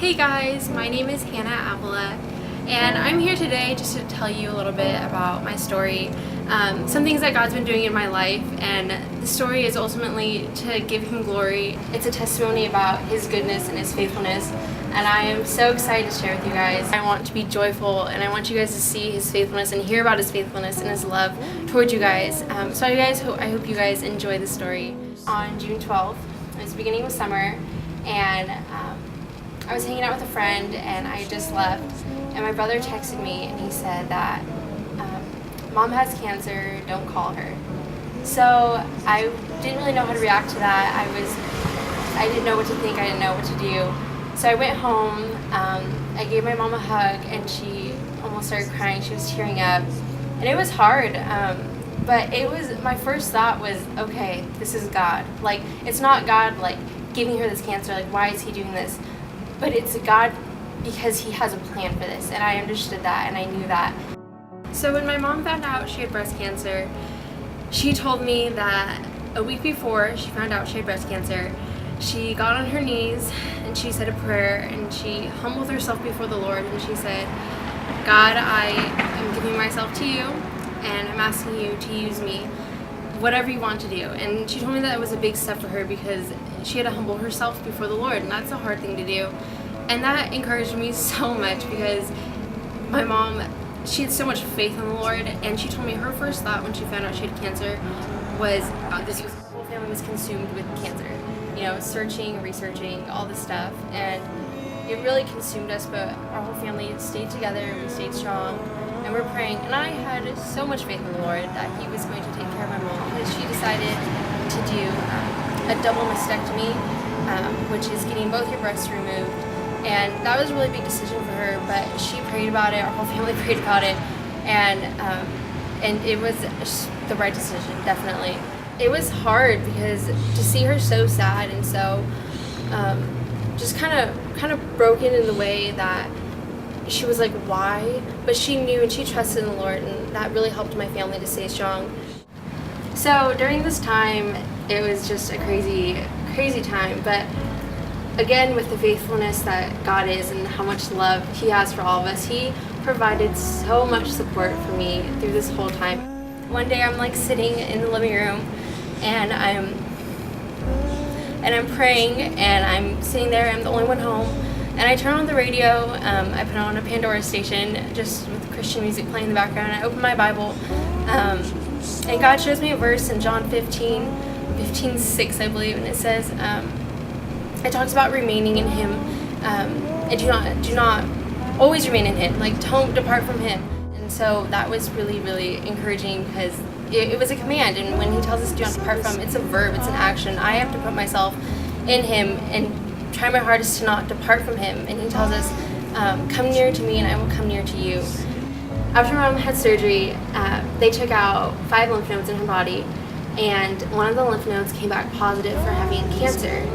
Hey guys, my name is Hannah Avila, and I'm here today just to tell you a little bit about my story, some things that God's been doing in my life, and the story is ultimately to give Him glory. It's a testimony about His goodness and His faithfulness, and I am so excited to share with you guys. I want to be joyful, and I want you guys to see His faithfulness and hear about His faithfulness and His love towards you guys. So I hope you guys enjoy the story. On June 12th, it was the beginning of summer, and I was hanging out with a friend and I just left, and my brother texted me and he said that Mom has cancer, don't call her. So I didn't really know how to react to that. I didn't know what to think, I didn't know what to do. So I went home, I gave my mom a hug, and she almost started crying. She was tearing up, and it was hard. But my first thought was, okay, this is God. Like, it's not God like giving her this cancer, like why is He doing this? But it's God because He has a plan for this, and I understood that and I knew that. So when my mom found out she had breast cancer, she told me that a week before she found out she had breast cancer, she got on her knees and she said a prayer and she humbled herself before the Lord, and she said, God, I am giving myself to you and I'm asking you to use me, whatever you want to do. And she told me that it was a big step for her because she had to humble herself before the Lord, and that's a hard thing to do. And that encouraged me so much because my mom, she had so much faith in the Lord, and she told me her first thought when she found out she had cancer was, her whole family was consumed with cancer. You know, searching, researching, all this stuff, and it really consumed us, but our whole family stayed together, we stayed strong, and we're praying. And I had so much faith in the Lord that He was going to take care of my mom, because she decided to do a double mastectomy, which is getting both your breasts removed. And that was a really big decision for her, but she prayed about it, our whole family prayed about it, and it was the right decision, definitely. It was hard because to see her so sad and so just kind of broken in the way that she was like, why? But she knew and she trusted in the Lord, and that really helped my family to stay strong. So during this time, it was just a crazy time, but again, with the faithfulness that God is and how much love He has for all of us, He provided so much support for me through this whole time. One day I'm like sitting in the living room and I'm praying, and I'm sitting there, I'm the only one home, and I turn on the radio, I put on a Pandora station just with Christian music playing in the background, and I open my Bible, and God shows me a verse in John 15:6, I believe, and it says, it talks about remaining in Him, and do not always remain in Him, like don't depart from Him. And so that was really encouraging, because it was a command, and when He tells us do not depart from, it's a verb, it's an action. I have to put myself in Him and try my hardest to not depart from Him, and He tells us, come near to me and I will come near to you. After my mom had surgery, they took out 5 lymph nodes in her body, and one of the lymph nodes came back positive for having cancer.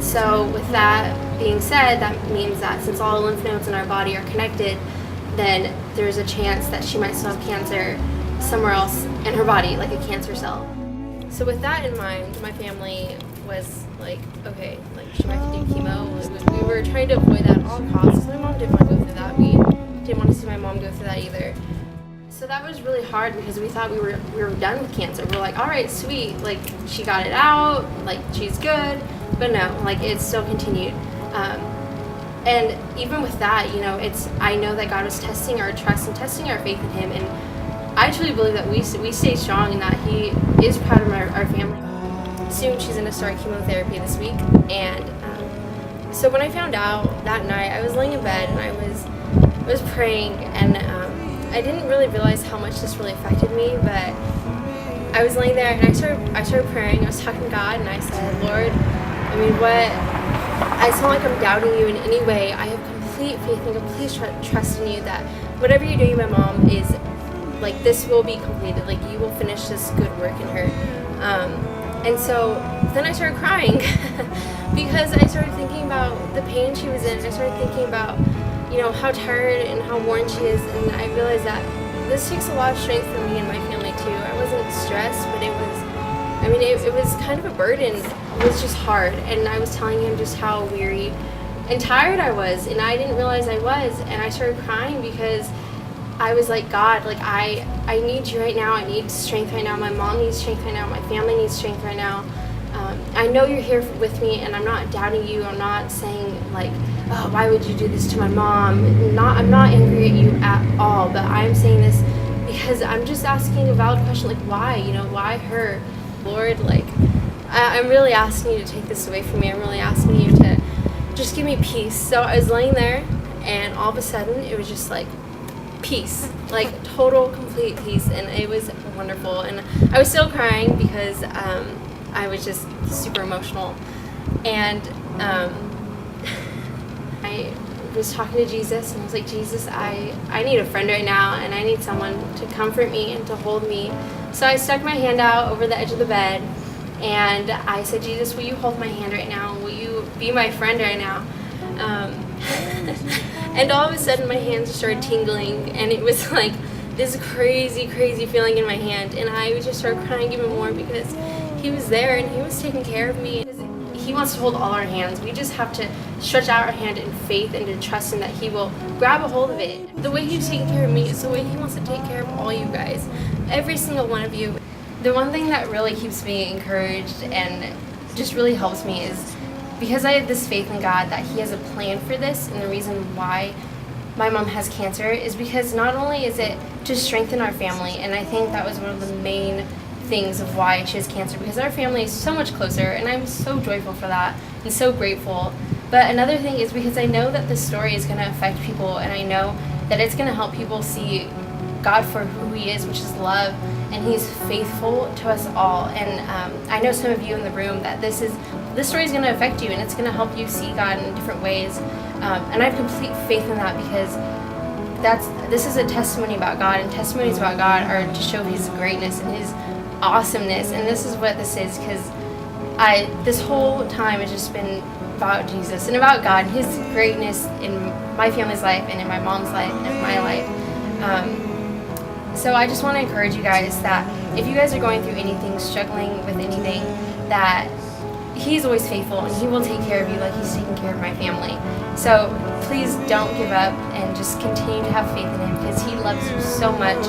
So with that being said, that means that since all the lymph nodes in our body are connected, then there's a chance that she might still have cancer somewhere else in her body, like a cancer cell. So with that in mind, my family was like, okay, like she might have to do chemo. We were trying to avoid that at all costs. My mom didn't want to go through that. We didn't want to see my mom go through that either. So that was really hard because we thought we were done with cancer. We're like, all right, sweet, like she got it out, like she's good. But no, like it still continued. And even with that, you know, I know that God was testing our trust and testing our faith in Him, and I truly believe that we stay strong and that He is proud of our family. Soon she's going to start chemotherapy this week, and so when I found out that night, I was laying in bed and I was praying, and I didn't really realize how much this really affected me, but I was laying there and I started praying. I was talking to God, and I said, Lord, I mean, I sound like I'm doubting you in any way. I have complete faith and complete trust in you that whatever you're doing, my mom is like, this will be completed. Like, you will finish this good work in her. And so then I started crying because I started thinking about the pain she was in. I started thinking about, you know, how tired and how worn she is. And I realized that this takes a lot of strength for me and my family too. I wasn't stressed, but it was kind of a burden. It was just hard. And I was telling him just how weary and tired I was, and I didn't realize I was, and I started crying because I was like, God, like I need you right now. I need strength right now. My mom needs strength right now. My family needs strength right now. I know you're here with me, and I'm not doubting you. I'm not saying like, oh, why would you do this to my mom? I'm not angry at you at all, but I'm saying this because I'm just asking a valid question, like why? Why her? Lord, like I'm really asking you to take this away from me. I'm really asking you to just give me peace. So I was laying there, and all of a sudden it was just like peace, like total complete peace, and it was wonderful. And I was still crying because I was just super emotional, and I was talking to Jesus, and I was like, Jesus, I need a friend right now, and I need someone to comfort me and to hold me. So I stuck my hand out over the edge of the bed, and I said, Jesus, will you hold my hand right now? Will you be my friend right now? And all of a sudden my hands started tingling, and it was like this crazy feeling in my hand, and I just started crying even more because he was there and he was taking care of me. He wants to hold all our hands. We just have to stretch out our hand in faith and to trust him that he will grab a hold of it. The way he's taking care of me is the way he wants to take care of all you guys, every single one of you. The one thing that really keeps me encouraged and just really helps me is because I have this faith in God that he has a plan for this, and the reason why my mom has cancer is because not only is it to strengthen our family, and I think that was one of the main things of why she has cancer, because our family is so much closer, and I'm so joyful for that and so grateful. But another thing is because I know that this story is going to affect people, and I know that it's going to help people see God for who he is, which is love, and he's faithful to us all. And I know some of you in the room that this story is going to affect you, and it's going to help you see God in different ways, and I have complete faith in that, because this is a testimony about God, and testimonies about God are to show his greatness and his awesomeness. And this is what this is, because this whole time has just been about Jesus and about God and his greatness in my family's life and in my mom's life and in my life. So I just want to encourage you guys that if you guys are going through anything, struggling with anything, that he's always faithful and he will take care of you like he's taking care of my family. So please don't give up and just continue to have faith in him, because he loves you so much.